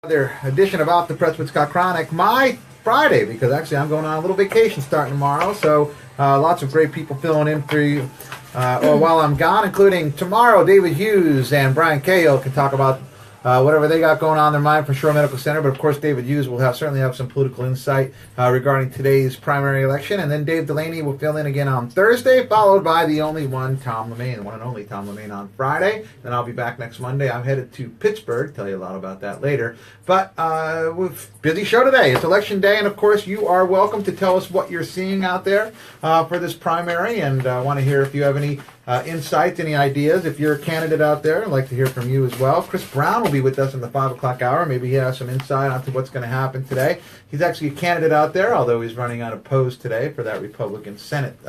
Another edition of Off the Press with Scott Cronick, my Friday, because actually I'm going on a little vacation starting tomorrow, so lots of great people filling in for you while I'm gone, including tomorrow David Hughes and Brian Cahill can talk about whatever they got going on in their mind for Shore Medical Center, but of course David Hughes will certainly have some political insight regarding today's primary election, and then Dave Delaney will fill in again on Thursday, followed by the only one, Tom Lemaine, the one and only Tom Lemaine on Friday. Then I'll be back next Monday. I'm headed to Pittsburgh, tell you a lot about that later, but with busy show today. It's election day, and of course you are welcome to tell us what you're seeing out there for this primary, and I want to hear if you have any insights, any ideas. If you're a candidate out there, I'd like to hear from you as well. Chris Brown will be with us in the 5 o'clock hour. Maybe he has some insight onto what's going to happen today. He's actually a candidate out there, although he's running unopposed today for that Republican Senate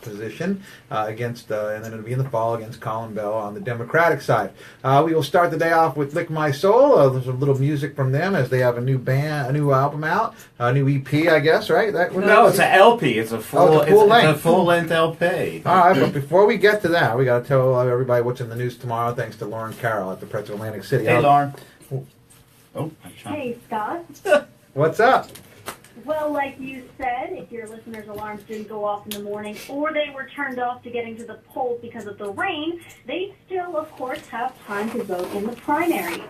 position against, and then it'll be in the fall against Colin Bell on the Democratic side. We will start the day off with Lick My Soul. There's a little music from them as they have a new album out, a new EP, I guess, right? No, it's an LP. It's a full-length LP. All right, but before we get to that, we got to tell everybody what's in the news tomorrow, thanks to Lauren Carroll at the Press of Atlantic City. Hey, Lauren. Hey, Scott. What's up? Well, like you said, if your listeners' alarms didn't go off in the morning or they were turned off to getting to the polls because of the rain, they still, of course, have time to vote in the primary.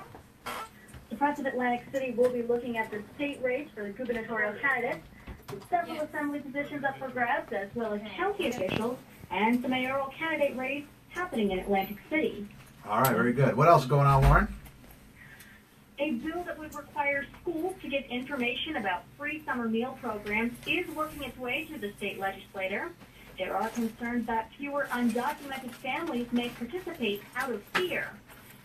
The Press of Atlantic City will be looking at the state race for the gubernatorial candidates, with several assembly positions up for grabs, as well as county officials, and the mayoral candidate race happening in Atlantic City. All right, very good. What else is going on, Lauren? A bill that would require schools to give information about free summer meal programs is working its way to the state legislature. There are concerns that fewer undocumented families may participate out of fear.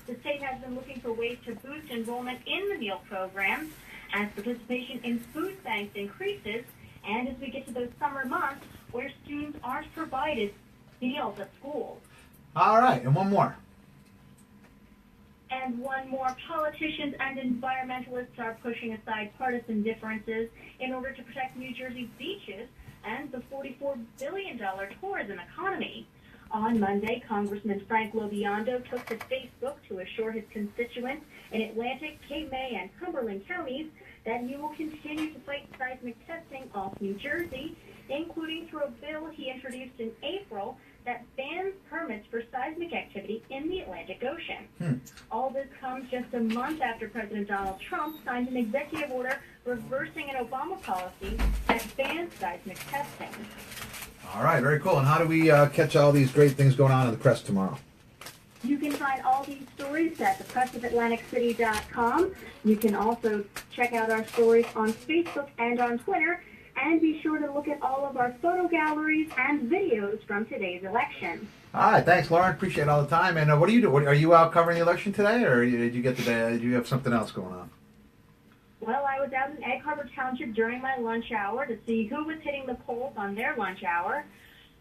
The state has been looking for ways to boost enrollment in the meal programs as participation in food banks increases, and as we get to those summer months where students aren't provided meals at schools. All right, and one more. And one more, politicians and environmentalists are pushing aside partisan differences in order to protect New Jersey's beaches and the $44 billion tourism economy. On Monday, Congressman Frank Lobiondo took to Facebook to assure his constituents in Atlantic, Cape May, and Cumberland counties that he will continue to fight seismic testing off New Jersey, including through a bill he introduced in April that bans permits for seismic activity in the Atlantic Ocean. All this comes just a month after President Donald Trump signed an executive order reversing an Obama policy that bans seismic testing. All right, very cool. And how do we catch all these great things going on in the press tomorrow? You can find all these stories at thepressofatlanticcity.com. You can also check out our stories on Facebook and on Twitter. And be sure to look at all of our photo galleries and videos from today's election. All right, thanks, Lauren. Appreciate all the time. And what do you do? Are you out covering the election today, or did you have something else going on? Well, I was out in Egg Harbor Township during my lunch hour to see who was hitting the polls on their lunch hour.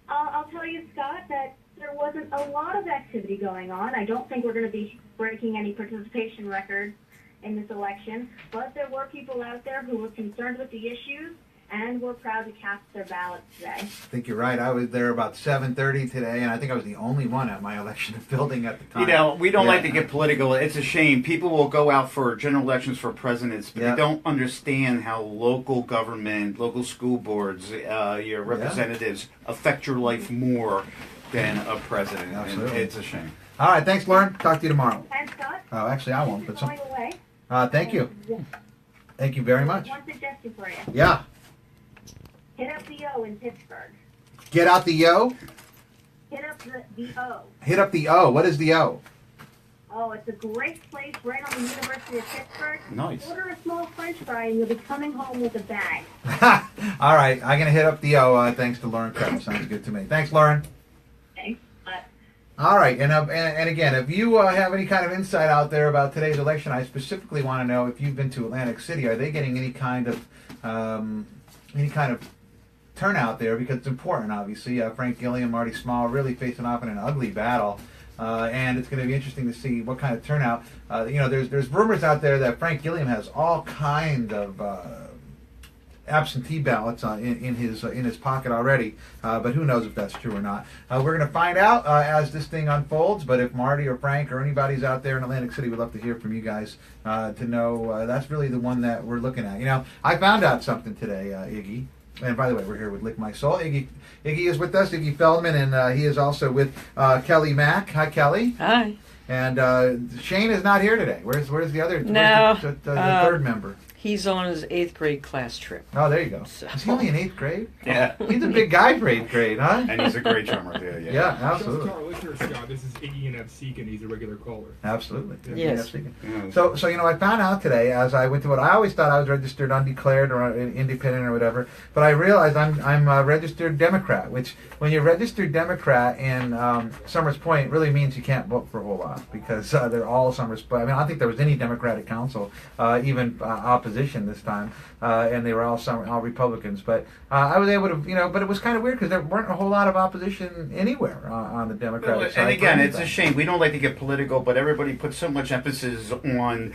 I'll tell you, Scott, that there wasn't a lot of activity going on. I don't think we're going to be breaking any participation records in this election, but there were people out there who were concerned with the issues, and we're proud to cast their ballots today. I think you're right. I was there about 7:30 today, and I think I was the only one at my election building at the time. You know, we don't like to get political. It's a shame. People will go out for general elections for presidents, but they don't understand how local government, local school boards, your representatives affect your life more than a president. Absolutely. And it's a shame. All right, thanks, Lauren. Talk to you tomorrow. Thanks, Scott. Oh, actually, I won't. But Going away. thank you. Thank you very much. One suggestion for you. Yeah. Hit up the O in Pittsburgh. Get out the O? Hit up the O. Hit up the O. What is the O? Oh, it's a great place right on the University of Pittsburgh. Nice. Order a small French fry and you'll be coming home with a bag. All right, I'm going to hit up the O thanks to Lauren Carroll. Sounds good to me. Thanks, Lauren. Thanks. All right, and again, if you have any kind of insight out there about today's election, I specifically want to know if you've been to Atlantic City. Are they getting any kind of turnout there? Because it's important, obviously. Frank Gilliam, Marty Small really facing off in an ugly battle, and it's going to be interesting to see what kind of turnout. There's rumors out there that Frank Gilliam has all kind of absentee ballots in his pocket already, but who knows if that's true or not. We're going to find out as this thing unfolds. But if Marty or Frank or anybody's out there in Atlantic City, we'd love to hear from you guys to know that's really the one that we're looking at. You know, I found out something today, Iggy. And by the way, we're here with Lick My Soul. Iggy is with us, Iggy Feldman, and he is also with Kelly Mack. Hi, Kelly. Hi. And Shane is not here today. Where's the other? No, the third member? He's on his 8th grade class trip. Oh, there you go. So. Is he only in 8th grade? Yeah. He's a big guy for 8th grade, huh? And he's a great drummer, too. Yeah, Yeah, absolutely. Just to our listeners, Scott, this is Iggy and Absek, and he's a regular caller. Absolutely. Yes. Yeah. So I found out today as I went to what I always thought I was registered undeclared or independent or whatever, but I realized I'm a registered Democrat, which when you're registered Democrat in Summers Point really means you can't vote for a whole lot because they're all Summers Point. I mean, I don't think there was any Democratic council, even opposition this time. And they were all Republicans, but I was able to, but it was kind of weird because there weren't a whole lot of opposition anywhere on the Democratic side. And again, it's a shame. We don't like to get political, but everybody puts so much emphasis on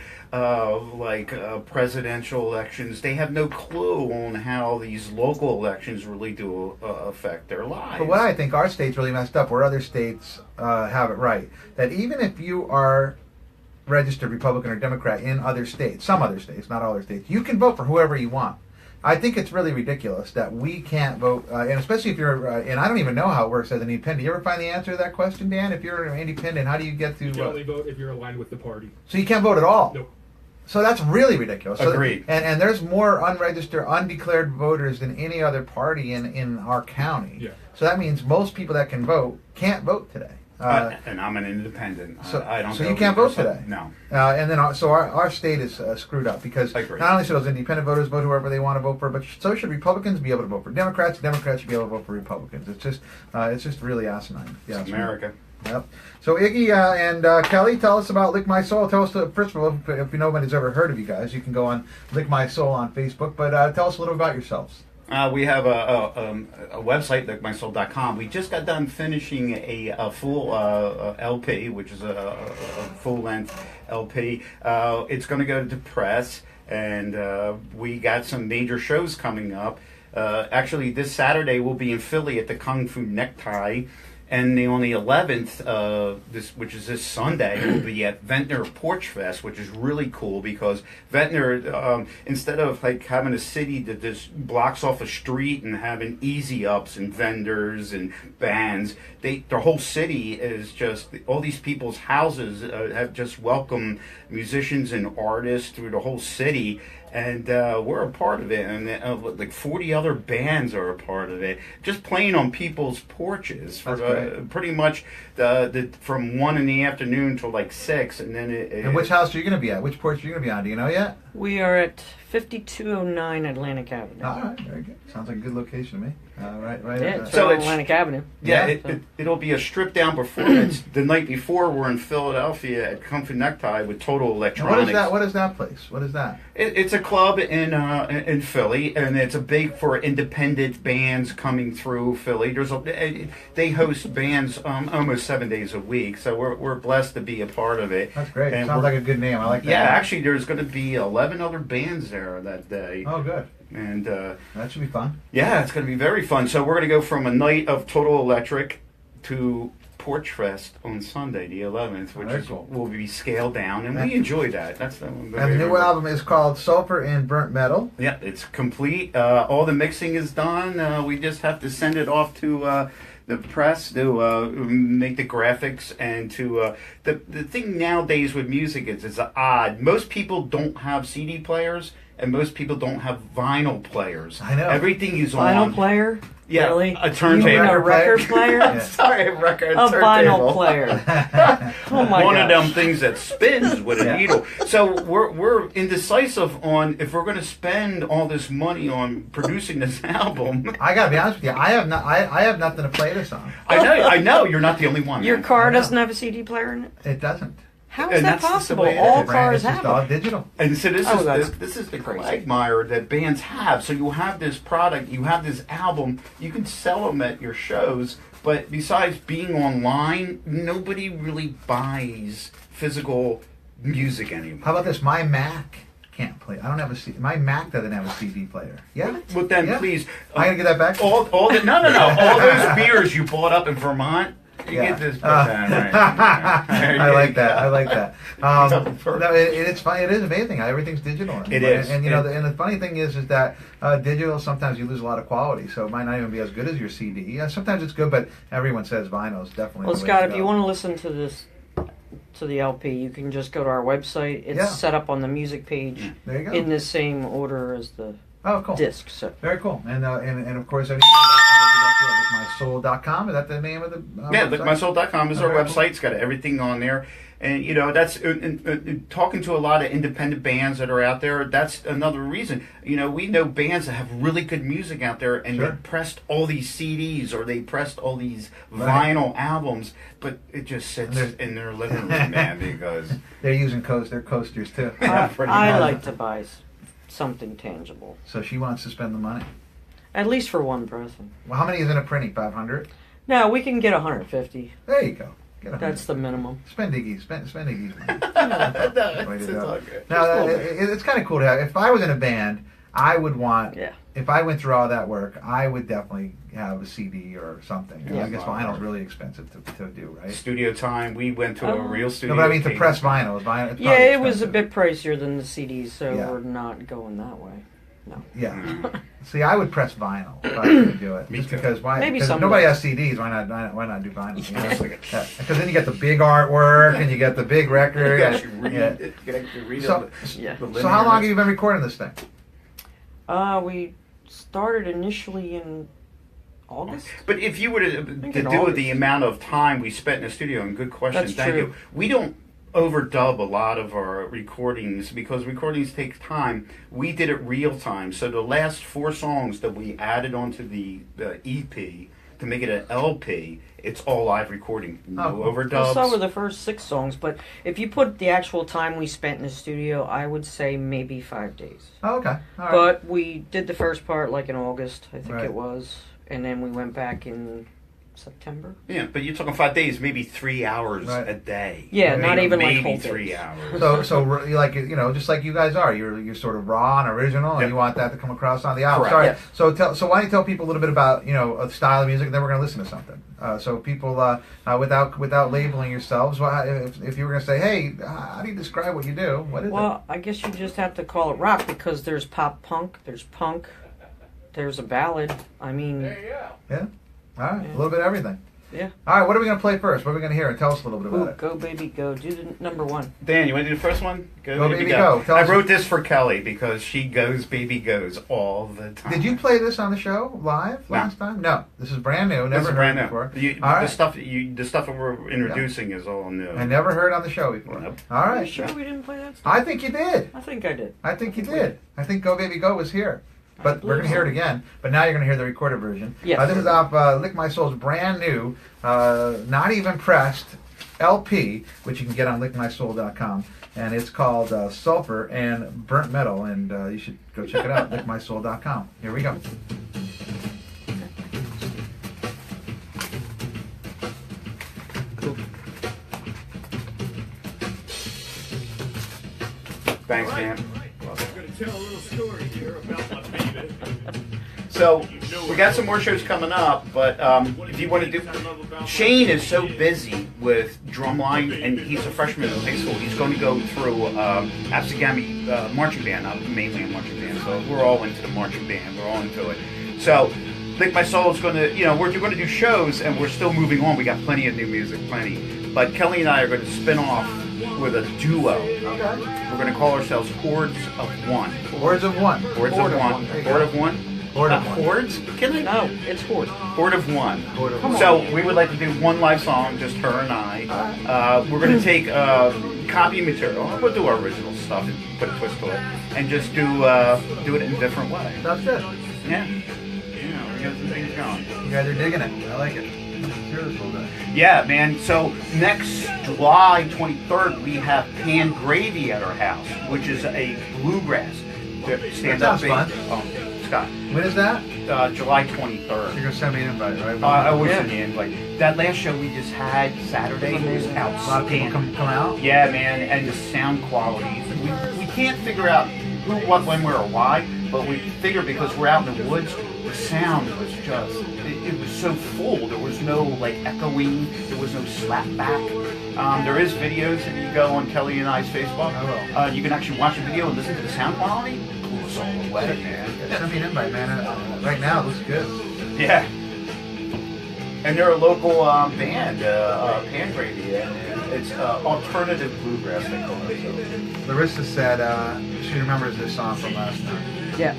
presidential elections. They have no clue on how these local elections really do affect their lives. But what I think our state's really messed up, where other states have it right, that even if you are registered Republican or Democrat in other states, some other states, not all other states, you can vote for whoever you want. I think it's really ridiculous that we can't vote, and especially if you're, and I don't even know how it works as an independent. You ever find the answer to that question, Dan? If you're an independent, how do you get to... You can only vote if you're aligned with the party. So you can't vote at all? Nope. So that's really ridiculous. Agreed. And there's more unregistered, undeclared voters than any other party in our county. Yeah. So that means most people that can vote can't vote today. And I'm an independent. So, I don't. So you can't vote today. No. And then so our state is screwed up because I agree. not only should those independent voters vote whoever they want to vote for, but so should Republicans be able to vote for Democrats. Democrats should be able to vote for Republicans. It's just really asinine. Yeah, It's America. Yep. So Iggy and Kelly, tell us about Lick My Soul. Tell us, first of all, if nobody's ever heard of you guys, you can go on Lick My Soul on Facebook. But tell us a little about yourselves. We have a website, lickmysoul.com. We just got done finishing a full LP, which is a full-length LP. It's going to go to press, and we got some major shows coming up. Actually, this Saturday we'll be in Philly at the Kung Fu Necktie. And on the 11th, which is this Sunday, we'll be at Ventnor Porch Fest, which is really cool because Ventnor, instead of like having a city that just blocks off a street and having easy ups and vendors and bands, their whole city is just, all these people's houses have just welcomed musicians and artists through the whole city. And we're a part of it, and like 40 other bands are a part of it. Just playing on people's porches for pretty much from 1 in the afternoon till like 6, and then And which house are you going to be at? Which porch are you going to be on? Do you know yet? We are at 5209 Atlantic Avenue. All right, very good. Sounds like a good location to me. Right. Yeah, it's So right on it's- Atlantic Avenue. Yeah, So- it'll be a stripped down performance. The night before, we're in Philadelphia at Kung Fu Necktie with Total Now, Electronics. what is that place? What is that? It's a club in Philly, and it's a big for independent bands coming through Philly. They host bands almost 7 days a week, so we're blessed to be a part of it. That's great. And Sounds like a good name. I like that. Yeah, actually, there's going to be 11 other bands there that day. Oh, good. And That should be fun. yeah, it's going to be very fun. So we're going to go from a night of Total Electric to Porch Fest on Sunday, the 11th, which Very cool. will be scaled down, and we enjoy that. That's the And the new album is called Sulfur and Burnt Metal. Yeah, it's complete. All the mixing is done. We just have to send it off to the press to make the graphics and to the thing nowadays with music is it's odd. Most people don't have CD players, and most people don't have vinyl players. I know. Everything is Vinyl on. player? Yeah, Really? a turntable. You mean a record player? Yeah. Sorry, record. A turntable. vinyl player. Oh my One gosh. of them things that spins with a Yeah. needle. So we're indecisive on if we're going to spend all this money on producing this album. I gotta be honest with you. I have nothing to play this on. I know you're not the only one. Your man. car I know. doesn't have a CD player in it? It doesn't. How is And that that's just the possible? way it All is. cars It's just have all it. digital. And so this Oh, is that's this is the crazy. quagmire that bands have. So you have this product, you have this album, you can sell them at your shows, but besides being online, nobody really buys physical music anymore. How about this? My Mac can't play. I don't have a CD. My Mac doesn't have a CD player. Yeah. Well, then Yeah. please. I gotta get that back. All the no. All those beers you bought up in Vermont. You get this. Right. I like that. I like that. No, it's fine. It is amazing. Everything's digital. It is. And you know, and the funny thing is that digital sometimes you lose a lot of quality, so it might not even be as good as your CD. Yeah, sometimes it's good, but everyone says vinyl is definitely. Well, the way Scott, to if go. you want to listen to this, to the LP, you can just go to our website. It's set up on the music page There you go. in the same order as the Cool. disc. So Very cool. And of course, mysoul.com. Is that the name of the website? Lickmysoul.com is our Okay, website. cool. It's got everything on there. And, you know, that's talking to a lot of independent bands that are out there. That's another reason. You know, we know bands that have really good music out there, and Sure. they pressed all these CDs or they pressed all these Right. vinyl albums, but it just sits in their living room, man, because They're using they're coasters too. I like to buy something tangible, So she wants to spend the money. at least for one person. Well, how many is in a printing? 500? No, we can get 150. There you go. Get 100. That's the minimum. Spend Iggy's money. no, Way to it's go. all good. No, it's kind of cool to have. If I was in a band, I would want. Yeah. If I went through all that work, I would definitely have a CD or something. Yeah. I guess vinyl's really expensive to do, right? Studio time. We went to a real studio. No, but I mean to came- press vinyl. Vinyl it's Yeah, probably it was a expensive. bit pricier than the CDs, so Yeah. we're not going that way. No. Yeah. See, I would press vinyl if I was going to do it. Me Just too. because why? Maybe Because if someday. nobody has CDs. Why not do vinyl? Because then you get the big artwork and you get the big record. You and- actually read yeah. it. You can actually read So- Yeah. So how long have you been recording this thing? We started initially in August. But if you were to think do in the August. amount of time we spent in the studio, and good question, That's thank true. you. We don't overdub a lot of our recordings because recordings take time. We did it real time. So the last 4 songs that we added onto the EP to make it an LP, it's all live recording. No Oh, overdubs. So were the first 6 songs, but if you put the actual time we spent in the studio, I would say maybe 5 days. Oh, okay. All right. But we did the first part like in August, I think Right. it was, and then we went back in September. Yeah, but you're talking 5 days, maybe 3 hours Right. a day. Yeah, Right. not even like maybe whole 3 days. hours. So you like just like you guys are, you're sort of raw and original, and Yep. you want that to come across on the album. Correct. Sorry. Yes. So why don't you tell people a little bit about a style of music, and then we're going to listen to something. So people without labeling yourselves, if you were going to say, hey, how do you describe what you do? What is Well, I guess you just have to call it rock because there's pop punk, there's punk, there's a ballad. I mean, it? Yeah. All right. Yeah. A little bit of everything. yeah. All right. What are we going to play first? What are we going to hear? And tell us a little bit Ooh, about it. go baby go. Do the number 1. Dan, you want to do the first one? Go, Baby, Go. Tell I us- wrote this for Kelly because she goes, baby, goes all the time. Did you play this on the show live No. last time? No. This is brand new. This Never is heard brand it new. before. All All the right. stuff that we're introducing is all new. I never heard on the show before. Nope. All Are you right. sure we didn't play that stuff? I think you did. I think I did. I think you did. I think Go Baby Go was here. But we're going to hear it again. But now you're going to hear the recorded version. Yes. This is off Lick My Soul's brand new, not even pressed LP, which you can get on lickmysoul.com. And it's called Sulfur and Burnt Metal. And you should go check it out, lickmysoul.com. Here we go. Thanks, Dan. I'm going to tell a little story here about my baby. So we got some more shows coming up, but if you want to do, Shane is so busy with drumline, and he's a freshman in high school. He's going to go through Absagami marching band. I'm mainly a marching band, so we're all into the marching band. We're all into it. So Lick My Soul is going to, we're going to do shows, and we're still moving on. We got plenty of new music, plenty. But Kelly and I are going to spin off with a duo. Okay. We're going to call ourselves Hordes of One. Words of One. Hordes of One. There you go. Horde of One. Horde of One. Hordes? Can I? No, it's Horde. Horde of One. Horde of Come One. So we would like to do one live song, just her and I. We're going to take copy material. We'll do our original stuff and put a twist to it, and just do it in a different way. Sounds good. Yeah. Yeah, we got some things going. You guys are digging it. I like it. Hear this a little bit. Yeah, man. So next July 23rd, we have Pan Gravy at our house, which is a bluegrass stand-up. That sounds Scott. When is that? July You're 23rd. going to send me an invite, right? I was Yeah. in the invite. That last show we just had Saturday was A lot of people outstanding. come out. Yeah, man, and the sound quality. We can't figure out who, what, when, where, or why, but we figured because we're out in the woods, the sound was just, it was so full. There was no like echoing, there was no slap back. There is videos if you go on Kelly and I's Facebook. You can actually watch the video and listen to the sound quality. Cool us all the way, man. Send me an invite, man. Right now, it looks good. Yeah. And they're a local band, Pan Gravy, and it's alternative bluegrass, they call it. So. Larissa said she remembers this song from last time. Yeah.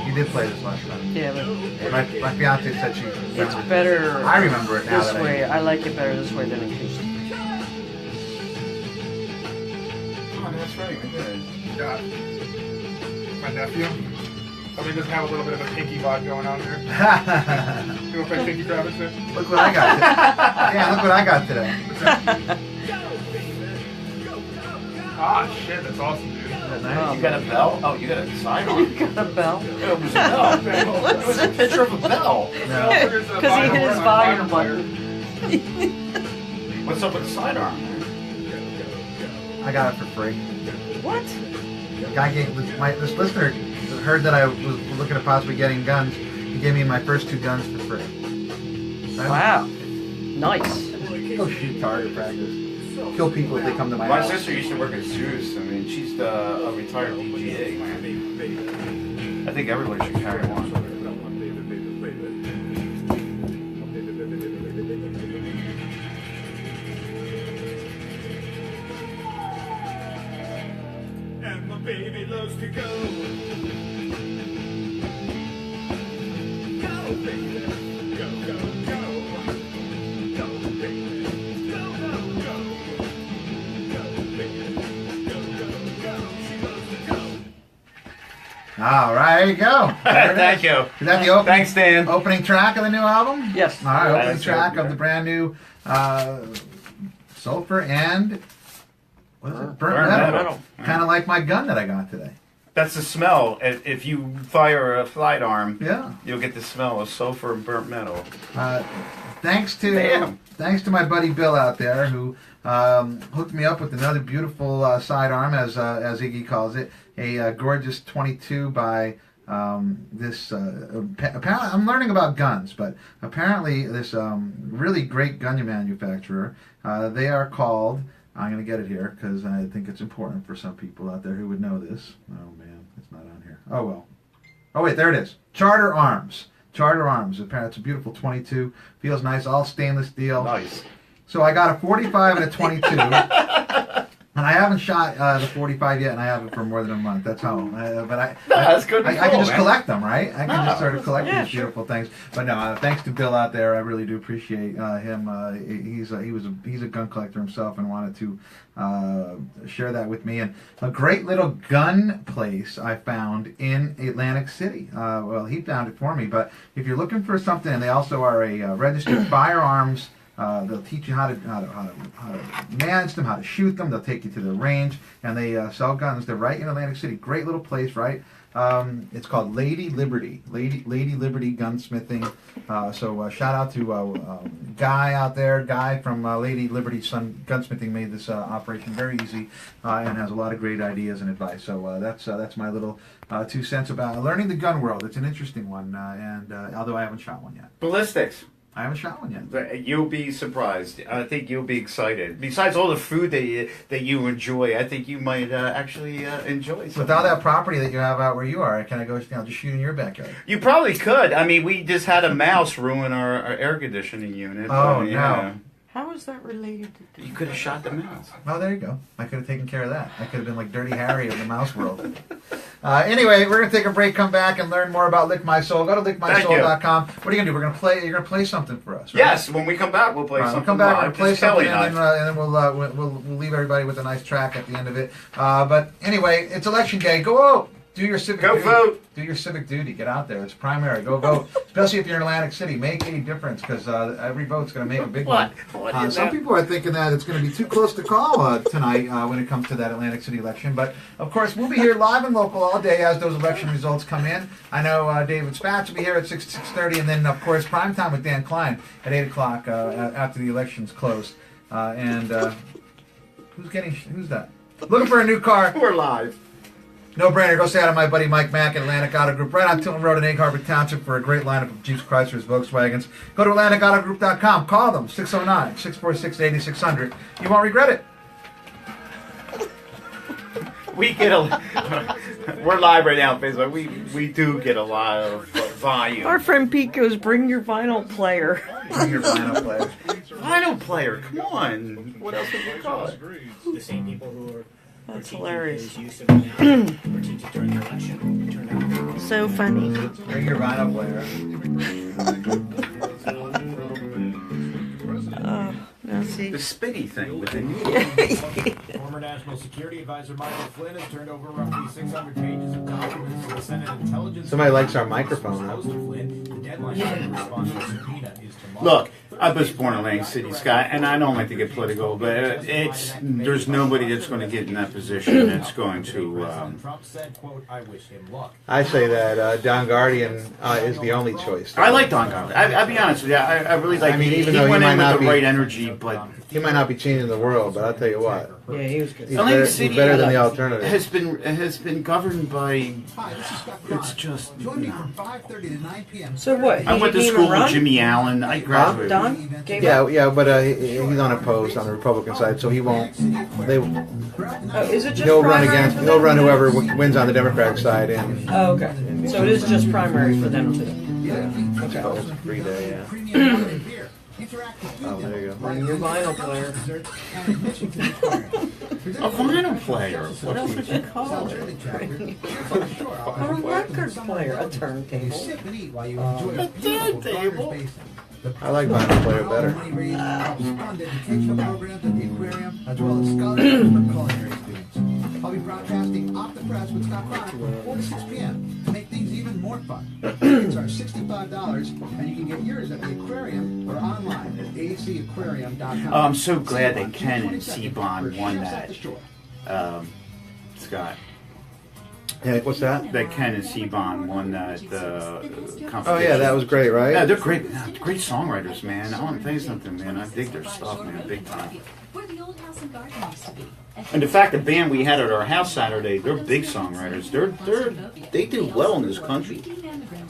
You did play this last time. Yeah, but My fiance said she it's remembered better. I remember it now. This way, I like it better this way than acoustic. Oh, that's right. Yeah. My nephew. Somebody doesn't have a little bit of a pinky vibe going on here. You want to play Pinky Promise there? Look what I got. Yeah, look what I got today. Ah, shit, that's awesome, dude. You got a bell? Oh, you got a sign on? You got a bell? It was a bell. It was a picture of a bell. Because he hit his volume button. What's up with the sidearm? I got it for free. What? The guy gave this listener heard that I was looking at possibly getting guns. He gave me my first 2 guns for free. Wow. Nice. Go shoot target practice. Kill people if they come to my My house. sister used to work at Zeus. I mean, she's a retired PGA. I think everybody should carry one. And my baby loves to go. Go, baby. Go, go, go. Go, baby. Go, go, go. Go, baby. Go, go, go. She loves to go. All right, there you go. There it Thank is. you. Is that the opening, Thanks, Dan. opening track of the new album? Yes. All right, opening That's track right. of the brand new Sulfur and what is it? Burnt metal. Kind of like my gun that I got today. That's the smell. If you fire a sidearm, Yeah. you'll get the smell of sulfur and burnt metal. Thanks to my buddy Bill out there who hooked me up with another beautiful sidearm, as Iggy calls it, a gorgeous 22 by this. Apparently, I'm learning about guns, but apparently this really great gun manufacturer. They are called. I'm going to get it here because I think it's important for some people out there who would know this. Oh man, it's not on here. Oh well. Oh wait, there it is. Charter Arms. Charter Arms. Apparently, it's a beautiful 22. Feels nice. All stainless steel. Nice. So I got a 45 and a 22. And I haven't shot the 45 yet, and I haven't for more than a month. That's how. That's good. I can just man. collect them, right? I can just sort of collect Yeah, these sure. beautiful things. But no, thanks to Bill out there. I really do appreciate him. He's a gun collector himself, and wanted to share that with me. And a great little gun place I found in Atlantic City. Well, he found it for me. But if you're looking for something, and they also are a registered firearms. They'll teach you how to manage them, how to shoot them. They'll take you to the range, and they sell guns. They're right in Atlantic City. Great little place, right? It's called Lady Liberty. Lady Liberty Gunsmithing. So shout out to Guy out there. Guy from Lady Liberty Gunsmithing made this operation very easy and has a lot of great ideas and advice. So that's my little 2 cents about learning the gun world. It's an interesting one, and although I haven't shot one yet. Ballistics. I haven't shot one yet. You'll be surprised. I think you'll be excited. Besides all the food that you enjoy, I think you might actually enjoy something. With all that property that you have out where you are, can I go just shoot in your backyard? You probably could. I mean, we just had a mouse ruin our air conditioning unit. Oh, yeah. How is that related to You could have shot the mouse. Oh, there you go. I could have taken care of that. I could have been like Dirty Harry of the mouse world. Anyway, we're going to take a break, come back, and learn more about Lick My Soul. Go to lickmysoul.com. What are you going to do? You're going to play something for us, right? Yes, when we come back, we'll play All right, something we'll come back live. and play Just Kelly something, and I. and then we'll leave everybody with a nice track at the end of it. But anyway, it's election day. Go out. Do your civic Go duty. vote. Do your civic duty. Get out there. It's primary. Go vote. Especially if you're in Atlantic City. Make a difference because every vote's going to make a big one. What is Some that? people are thinking that it's going to be too close to call tonight when it comes to that Atlantic City election. But, of course, we'll be here live and local all day as those election results come in. I know David Spatz will be here at 6:30. And then, of course, prime time with Dan Klein at 8 o'clock after the election's closed. Who's that? Looking for a new car. We're live. No brainer. Go say hi to my buddy Mike Mack at Atlantic Auto Group, right on Tilton Road in Egg Harbor Township for a great lineup of Jeeps, Chryslers, Volkswagens. Go to AtlanticAutoGroup.com. Call them 609-646-8600. You won't regret it. We get a. We're live right now on Facebook. We do get a lot of volume. Our friend Pete goes, bring your vinyl player. Bring your vinyl player. Vinyl player, come on. What else would you call it? The same people who are That's hilarious. use of it now were teaching during the election. It turned out So funny. Bring your vinyl player. Now see. The spinny thing with the Former National Security Advisor Michael Flynn has turned over roughly 600 pages of documents to the Senate Intelligence. Somebody likes our microphone. House to Flynn. The deadline for the response to the subpoena is tomorrow. Look, I was born in Atlantic City, Scott, and I don't like to get political, but there's nobody that's going to get in that position that's going to. President Trump said, quote, I wish him luck. I say that Don Guardian is the only choice. I like Don Garland. I'll be honest with you. I really like. I mean, even he though he went might in not with the be- right energy, but He might not be changing the world, but I'll tell you what. Yeah, he was good. He's Atlantic better, City he's better than the alternative. has been governed by. Hi, this is Scott It's Cronick. just. Join me from 5:30 to 9 p.m. So what? I went to He gave him school a run? with Jimmy Allen. I graduated. Don? Gave Yeah, up? yeah, but he's unopposed on the Republican side, so he won't. They Oh, is it just he'll run primaries against. for He'll them? run whoever wins on the Democratic side, and Oh, okay. So it is just primaries for them too. oh, it's a free day. Yeah. Premium holiday beer. Interactive food Oh, there you go. Bring your vinyl player. desserts, and admission to the aquarium. A vinyl player. What else would you call it? Or a record player. A turntable. Sip and eat while you enjoy a beautiful Garner's Basin. I like vinyl player better. Money raised helps fund educational programs at the aquarium, as well as scholarships for culinary students. I'll be broadcasting Off the Press with Scott Cronick from 4 to 6 p.m. to make things even more fun. Tickets are $65, and you can get yours at the aquarium or online at acaquarium.com. Oh, I'm so glad that Ken and C-Bond won that. Scott. Yeah, what's that? That Ken and C-Bond won the competition. Oh yeah, that was great, right? Yeah, they're great songwriters, man. I want to tell you something, man. I dig their stuff, man, big time. Where the old house and garden used to be. And the fact the band we had at our house Saturday, they're big songwriters. They do well in this country.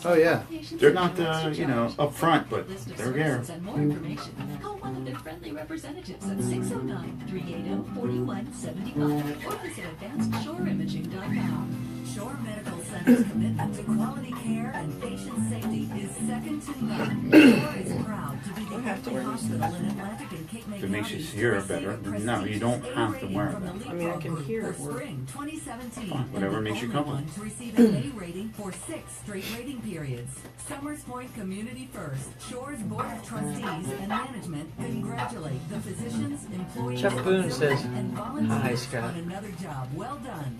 Oh yeah. They're not up front, but they're there. And more information. Call one of their friendly representatives at 609-380-4175 or visit advancedshoremaging.com. Shore Medical Center's commitment to quality care and patient safety is second to none. Shore is proud to be the only hospital in Atlantic and Cape May If it makes you counties hear to it better, receive a no, you don't prestigious have to A wear rating them. from the I mean, I can Leapfrog hear Group it for work. spring 2017. Whatever and the makes you only comfortable. one to receive an A rating for 6 straight rating periods. Summers Point Community First, Shore's Board of Trustees and management congratulate the physicians, employees, Chuck Boone says, and "Hi, volunteers Scott." on another job well done.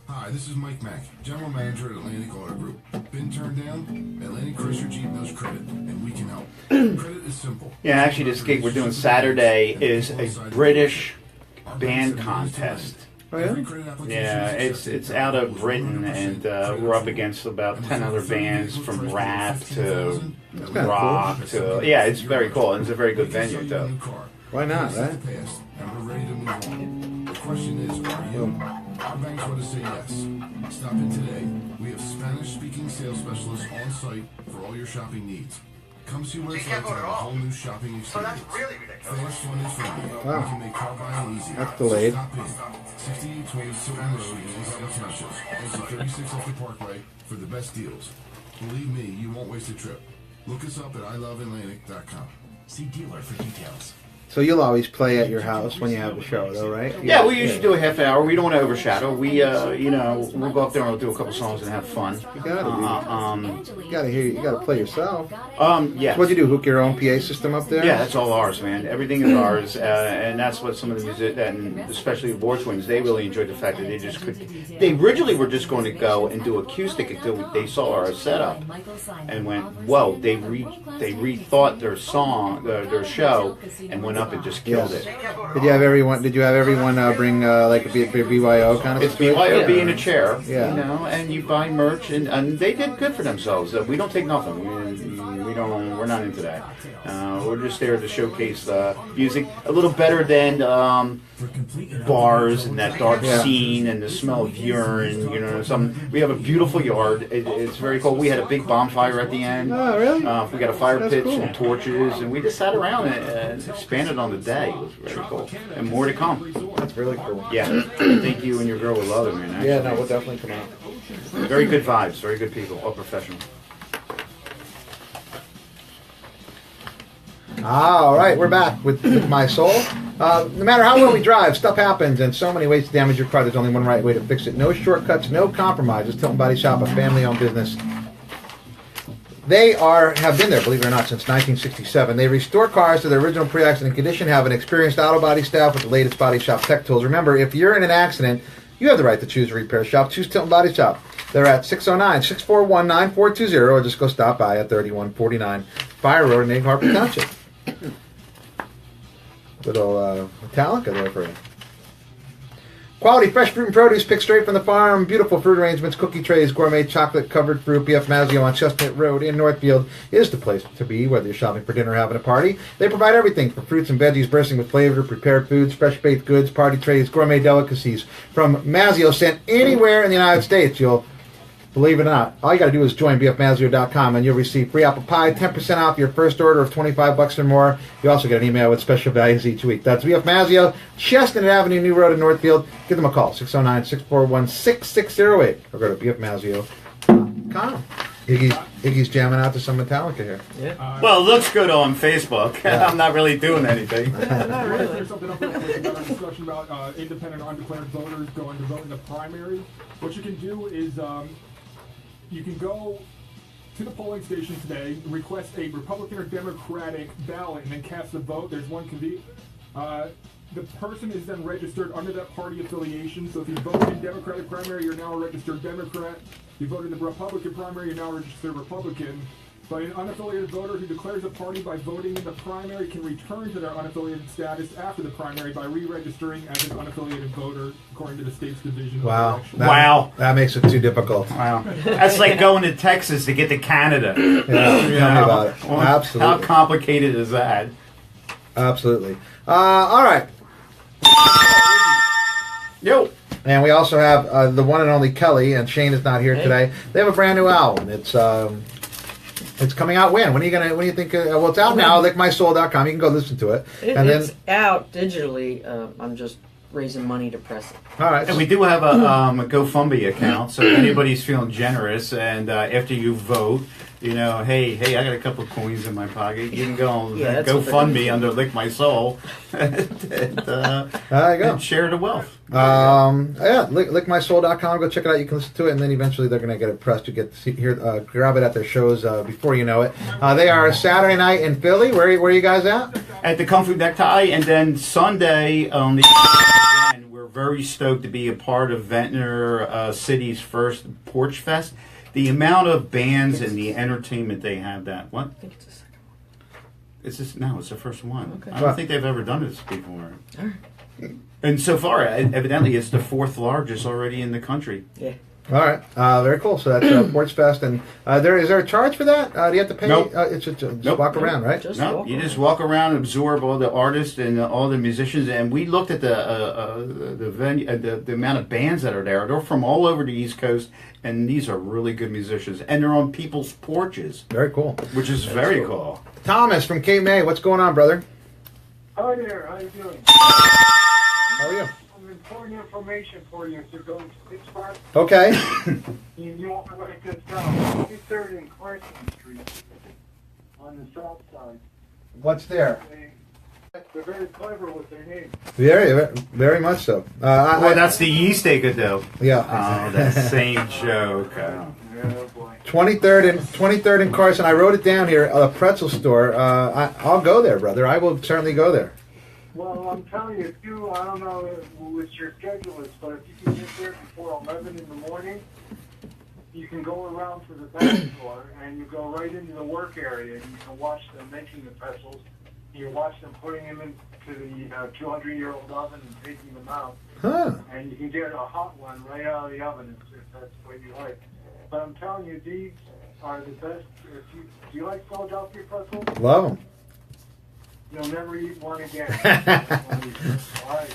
Hi, this is Mike Mack, General Manager at Atlantic Auto Group. Been turned down? Atlantic Chrysler Jeep knows credit, and we can help. Credit is simple. Yeah, actually, this gig we're doing Saturday is a British band contest. Oh yeah. Yeah, it's out of Britain, and we're up against about 10 other bands from rap to kinda rock to yeah, it's very cool, and it's a very good venue too. Why not, right? And we're ready to move on. The question is, are you? Our banks want to say yes. Stop in today. We have Spanish-speaking sales specialists on site for all your shopping needs. Come see what it's like to have a whole new shopping experience. Fast, fun, and friendly. Wow. We can make car buying easy. That's delayed. Stop in. 6820 Silver Road in East Township. Exit 36 off the Parkway for the best deals. Believe me, you won't waste a trip. Look us up at iloveatlantic.com. See dealer for details. So you'll always play at your house when you have a show, though, right? Yeah, we usually do a half hour. We don't want to overshadow. We, we'll go up there and we'll do a couple songs and have fun. You gotta You gotta hear. You gotta play yourself. Yeah. So what'd you do? Hook your own PA system up there? Yeah, that's all ours, man. Everything is ours, and that's what some of the music, and especially the War Twins, they really enjoyed the fact that they just could. They originally were just going to go and do acoustic until they saw our setup, and went, whoa! They rethought their song, their show, and went up and just killed Yes. it. Did you have everyone bring like a BYO kind of? It's situation? BYOB in a chair, Yeah. you know, and you buy merch, and they did good for themselves. We don't take nothing. We don't. We're not into that. We're just there to showcase music. A little better than bars and that dark scene and the smell of urine. You know, we have a beautiful yard. It's very cool. We had a big bonfire at the end. Oh, really? We got a fire pit, some torches, and we just sat around and expanded on the day. It was very cool. And more to come. That's really cool. Yeah. I think you and your girl will love it, man. Actually. Yeah, no, we'll definitely come out. Very good vibes. Very good people. All professional. All right, we're back with My Soul. No matter how well we drive, stuff happens, and so many ways to damage your car. There's only one right way to fix it. No shortcuts, no compromises. Tilton Body Shop, a family-owned business. They have been there, believe it or not, since 1967. They restore cars to their original pre-accident condition, have an experienced auto body staff with the latest body shop tech tools. Remember, if you're in an accident, you have the right to choose a repair shop. Choose Tilton Body Shop. They're at 609-641-9420, or just go stop by at 3149 Fire Road in Egg Harbor Township. Little Metallica there for you. Quality fresh fruit and produce picked straight from the farm. Beautiful fruit arrangements, cookie trays, gourmet chocolate-covered fruit. BF Mazzio on Chestnut Road in Northfield is the place to be, whether you're shopping for dinner or having a party. They provide everything from fruits and veggies bursting with flavor, prepared foods, fresh baked goods, party trays, gourmet delicacies. From Mazzio, sent anywhere in the United States. You'll believe it or not, all you got to do is join bfmazzio.com and you'll receive free apple pie, 10% off your first order of $25 or more. You also get an email with special values each week. That's BF Mazzio, Chestnut Avenue, New Road in Northfield. Give them a call, 609-641-6608, or go to bfmazzio.com. Iggy's jamming out to some Metallica here. Yeah. Well, it looks good on Facebook. Yeah. I'm not really doing anything. Not really. There's something else about a discussion about independent or undeclared voters going to vote in the primary. What you can do is you can go to the polling station today, request a Republican or Democratic ballot, and then cast a vote. There's one the person is then registered under that party affiliation. So if you voted in Democratic primary, you're now a registered Democrat. If you voted in the Republican primary, you're now a registered Republican. But an unaffiliated voter who declares a party by voting in the primary can return to their unaffiliated status after the primary by re-registering as an unaffiliated voter, according to the state's division of Wow. election. That makes it too difficult. Wow. That's like going to Texas to get to Canada. Yeah, tell me about it. Well, Absolutely. How complicated is that? Absolutely. All right. Yo. And we also have the one and only Kelly, and Shane is not here today. They have a brand new album. It's coming out when? When are you do you think? Well, it's out now. LickMySoul.com. You can go listen to it. It's out digitally. I'm just raising money to press it. All right. And we do have a GoFundMe account, so if anybody's feeling generous, and after you vote, you know, hey, I got a couple of coins in my pocket. You can go on GoFundMe under Lick My Soul, and there you go. And share the wealth. LickMySoul.com. Go check it out. You can listen to it, and then eventually they're going to get it pressed. You get to grab it at their shows before you know it. They are Saturday night in Philly. Where are you guys at? At the Kung Fu Necktie, and then Sunday on the. We're very stoked to be a part of Ventnor City's first Porch Fest. The amount of bands and the entertainment they have what? I think it's the second one. It's the first one. Okay. I don't think they've ever done this before. All right. And so far, evidently, it's the fourth largest already in the country. Yeah. All right. Very cool. So that's Porch Fest. And is there a charge for that? Do you have to pay? Nope. It's just walk around, right? Just No, walk you around. just walk around, absorb all the artists and all the musicians. And we looked at the venue, the amount of bands that are there. They're from all over the East Coast, and these are really good musicians. And they're on people's porches, Very cool. which is very cool. Thomas from Cape May. What's going on, brother? Hi there, how you doing? How are you? Some important information for you. If you're going to Pittsburgh, Okay. you want to write this down. 23rd and Carson Street on the south side. What's there? They're very clever with their name. Very, very much so. Well, that's the yeast they could do. Yeah. Oh, that same joke. Oh boy. 23rd and Carson. I wrote it down here. A pretzel store. I'll go there, brother. I will certainly go there. Well, I'm telling you, I don't know what your schedule is, but if you can get there before 11 in the morning, you can go around to the back door and you go right into the work area and you can watch them making the pretzels. You watch them putting them into the 200-year-old oven and taking them out. Huh. And you can get a hot one right out of the oven if that's what you like. But I'm telling you, these are the best. Do you like Philadelphia pretzels? Love them. you'll never eat one again. I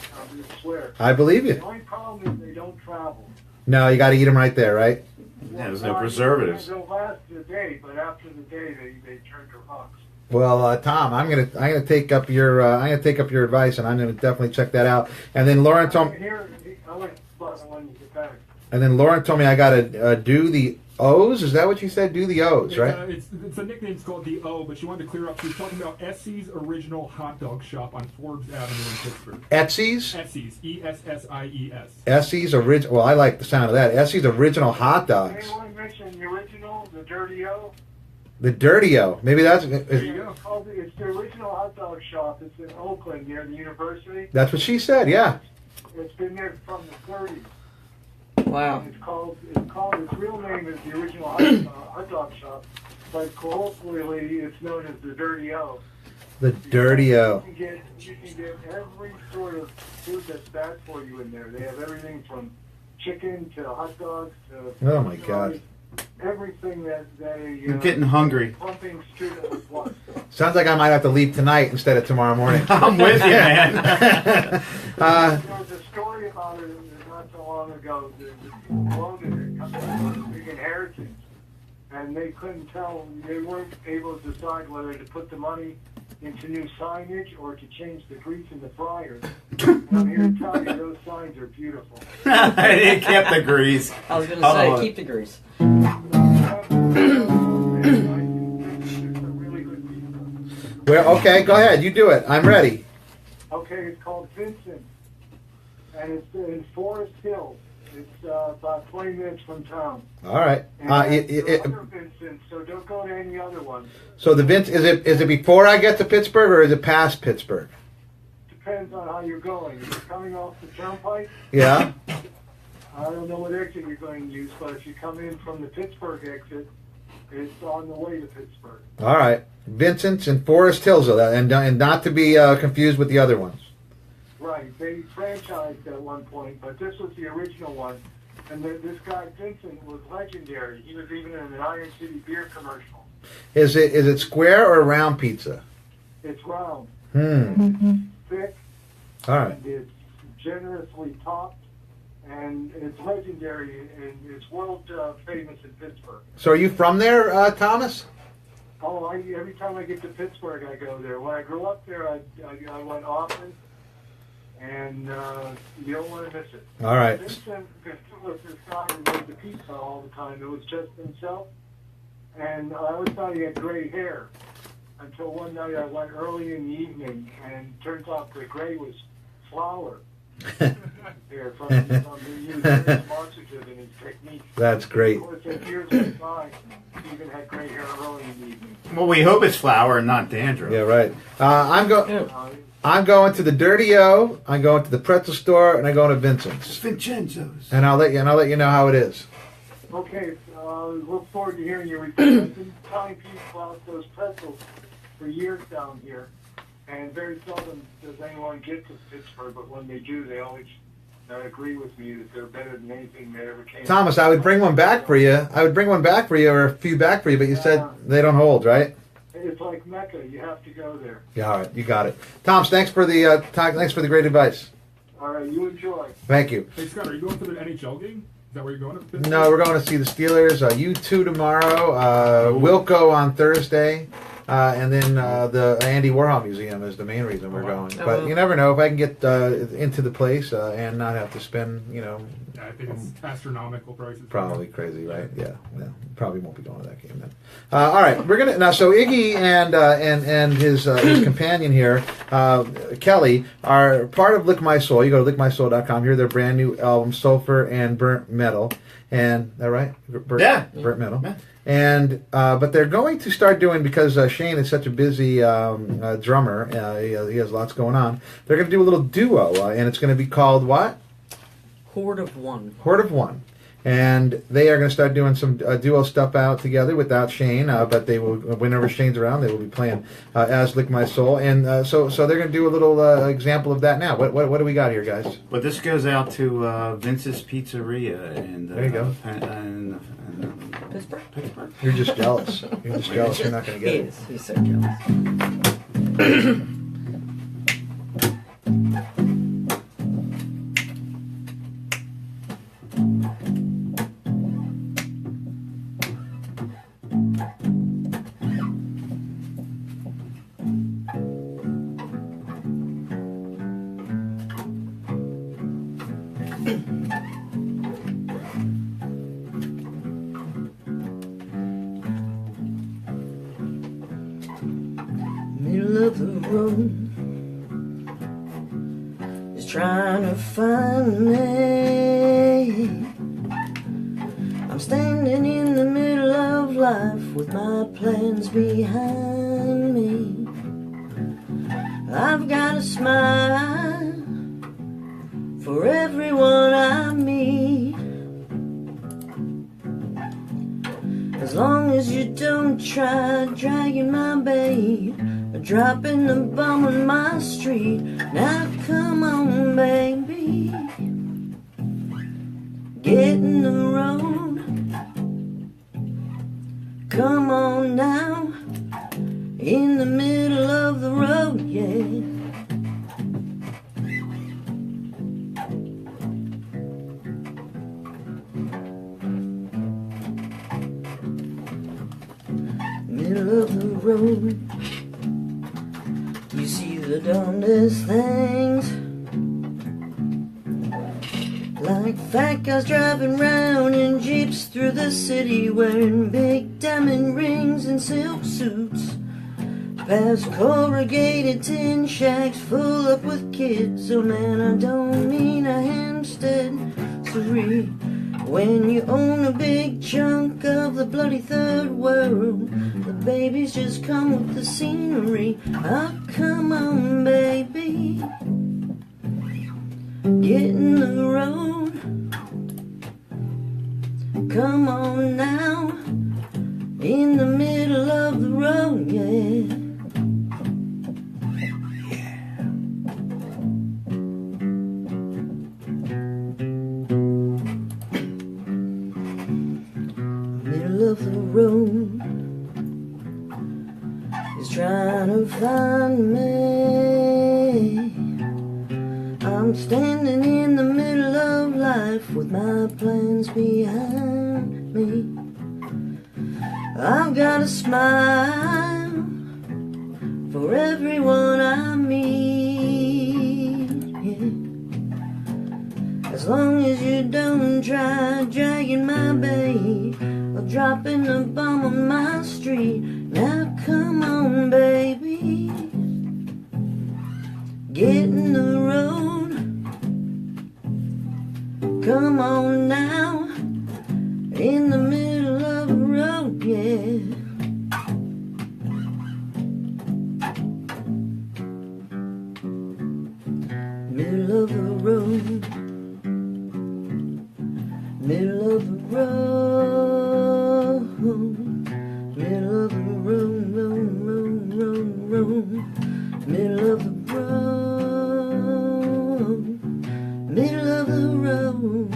swear. I believe The you. only problem is they don't travel. No, you got to eat them right there, right? Yeah, there's no preservatives. They'll last a day, but after the day, they turn to rocks. Well, Tom, I'm gonna take up your advice, and I'm gonna definitely check that out. And then Lauren told me. And then Lauren told me I gotta do the O's. Is that what you said? Do the O's, right? It's a nickname. It's called the O, but she wanted to clear up. She was talking about Essie's Original Hot Dog Shop on Forbes Avenue in Pittsburgh. Etsy's. Essie's, E-S-S-I-E-S. Essie's original. Well, I like the sound of that. Essie's Original Hot Dogs. Anyone mention the original, the Dirty O? The Dirty O. Maybe that's. There you go. It's the original hot dog shop. It's in Oakland near the university. That's what she said. Yeah. It's been there from the 30s. Wow. Its real name is the original hot dog shop, but colloquially it's known as the Dirty O. The Dirty O. You can get every sort of food that's bad for you in there. They have everything from chicken to hot dogs to Oh my God. everything that I'm getting hungry. pumping student would want. Sounds like I might have to leave tonight instead of tomorrow morning. I'm with you, man. There was a story about it not so long ago. The loaded it coming from a big inheritance, and they couldn't tell. They weren't able to decide whether to put the money into new signage or to change the grease in the fryers. And I'm here to tell you those signs are beautiful. They kept the grease. I was going to say, keep the grease. Well, okay, go ahead. You do it. I'm ready. Okay, it's called Vincent, and it's in Forest Hills. It's about 20 minutes from town. All right. And there are other Vincents, so don't go to any other ones. So the Vince is it before I get to Pittsburgh or is it past Pittsburgh? Depends on how you're going. If you're coming off the turnpike, Yeah. I don't know what exit you're going to use, but if you come in from the Pittsburgh exit, it's on the way to Pittsburgh. All right. Vincent's in Forest Hills, though, and not to be confused with the other ones. Right. They franchised at one point, but this was the original one. And this guy, Vincent, was legendary. He was even in an Iron City beer commercial. Is it square or round pizza? It's round. Thick. All right. And it's generously topped. And it's legendary, and it's world famous in Pittsburgh. So are you from there, Thomas? Oh, every time I get to Pittsburgh, I go there. When I grew up there, I went often, and you don't want to miss it. All right. Vincent was this guy who made the pizza all the time. It was just himself, and I always thought he had gray hair until one night I went early in the evening, and it turns out the gray was flour. There, from he was very demonstrative in his technique. That's great. Of course, as years went by, he even had gray hair early in the evening. Well, we hope it's flour and not dandruff. Yeah, right. I'm going to the Dirty O. I'm going to the pretzel store, and I'm going to Vincent's. Vincenzo's. And I'll let you know how it is. Okay, look forward to hearing your report. I've been telling people about those pretzels for years down here, and very seldom does anyone get to Pittsburgh, but when they do, they always agree with me that they're better than anything that ever came. Thomas, I would bring one back for you. Or a few back for you, but you said they don't hold, right? It's like Mecca. You have to go there. Yeah, all right, you got it. Thomas, thanks for the great advice. All right, you enjoy. Thank you. Hey, Scott, are you going for the NHL game? Is that where you're going? No, we're going to see the Steelers. U2 tomorrow. Wilco on Thursday. And then the Andy Warhol Museum is the main reason we're going. But you never know if I can get into the place and not have to spend, I think it's astronomical prices. Probably crazy, right? Yeah. Well, probably won't be going to that game then. All right, we're gonna now. So Iggy and his companion here, Kelly, are part of Lick My Soul. You go to lickmysoul.com. Hear their brand new album, Sulfur and Burnt Metal. And is that right? Burnt Metal. Yeah. And but they're going to start doing, because Shane is such a busy drummer, he has lots going on. They're going to do a little duo, and it's going to be called what? Horde of One. Horde of One. And they are going to start doing some duo stuff out together without Shane, but they will, whenever Shane's around, they will be playing as Lick My Soul. And so they're going to do a little example of that now. What do we got here, guys? But this goes out to Vince's Pizzeria and there you go. Pittsburgh. You're just jealous. You're not going to get it. He's so jealous. road is trying to find me. I'm standing in the middle of life with my plans behind me. I've got a smile for everyone I meet. As long as you don't try dragging my bait or dropping the bomb on my street. Now come on, baby, get in the road. Come on now, in the middle of the road, yeah. Middle of the road, you see the darndest things, like fat guys driving round in jeeps through the city, wearing big diamond rings and silk suits, past corrugated tin shacks full up with kids. Oh man, I don't mean a Hampstead, sorry. When you own a big chunk of the bloody third world, the babies just come with the scenery. Oh, come on, baby, get in the road. Come on now, in the middle of the road, yeah. Of the road is trying to find me. I'm standing in the middle of life with my plans behind me. I've got a smile for everyone I meet, yeah. As long as you don't try dragging my bait or dropping a bomb on my street. Now come on, baby, get in the road. Come on now, in the middle of the road, yeah. Middle of the road, middle of the road, middle of the road, middle of the road, middle of the road,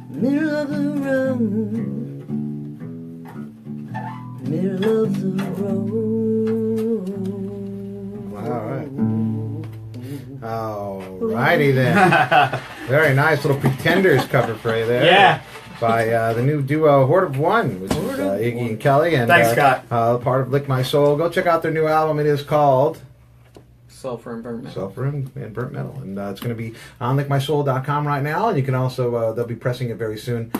middle of the road, middle of the road. All righty then. Very nice little Pretenders cover for you there. Yeah. By the new duo Horde of One, which is Iggy and Kelly. And, thanks, Scott. Part of Lick My Soul. Go check out their new album. It is called Sulfur and Burnt Metal. Sulfur and Burnt Metal. And it's going to be on lickmysoul.com right now. And you can also, they'll be pressing it very soon.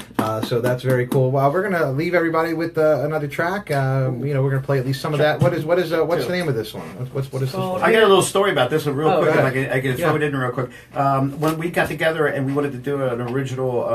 So that's very cool. Well, we're going to leave everybody with another track. We're going to play at least some of that. What's the name of this one? What is this one? I got a little story about this one real quick. Right. If I can throw it in real quick. When we got together and we wanted to do an original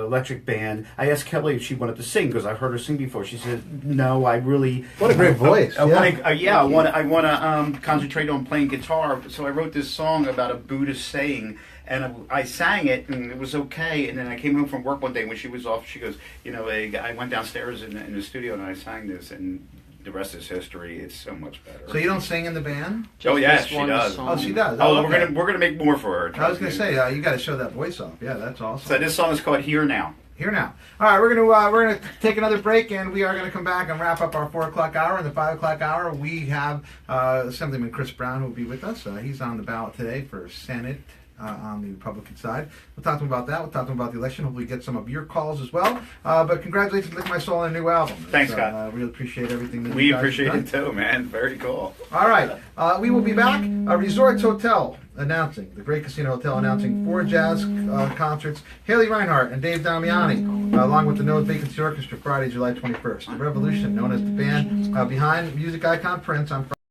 electric band, I asked Kelly if she wanted to sing because I've heard her sing before. She said, "No, I really." What a great voice! I want to concentrate on playing guitar. So I wrote this song about a Buddhist saying. And I sang it, and it was okay. And then I came home from work one day when she was off. She goes, I went downstairs in the studio and I sang this, and the rest is history. It's so much better. So you don't sing in the band? Oh yeah, she does. Oh, she does. Oh, okay. we're gonna make more for her. I was gonna say you got to show that voice off. Yeah, that's awesome. So this song is called "Here Now." Here Now. All right, we're gonna take another break, and we are gonna come back and wrap up our 4 o'clock hour. In the 5 o'clock hour, we have Assemblyman Chris Brown who will be with us. He's on the ballot today for Senate. On the Republican side. We'll talk to him about that. We'll talk to him about the election. Hopefully get some of your calls as well. But congratulations, Lick My Soul, on a new album. Thanks, Scott. Really appreciate everything that we appreciate it too, man. Very cool. All right. We will be back. Resorts Hotel announcing, the Great Casino Hotel announcing 4 jazz concerts. Haley Reinhart and Dave Damiani, along with the No Vacancy Orchestra, Friday, July 21st. The Revolution, known as the band behind music icon Prince, on Friday.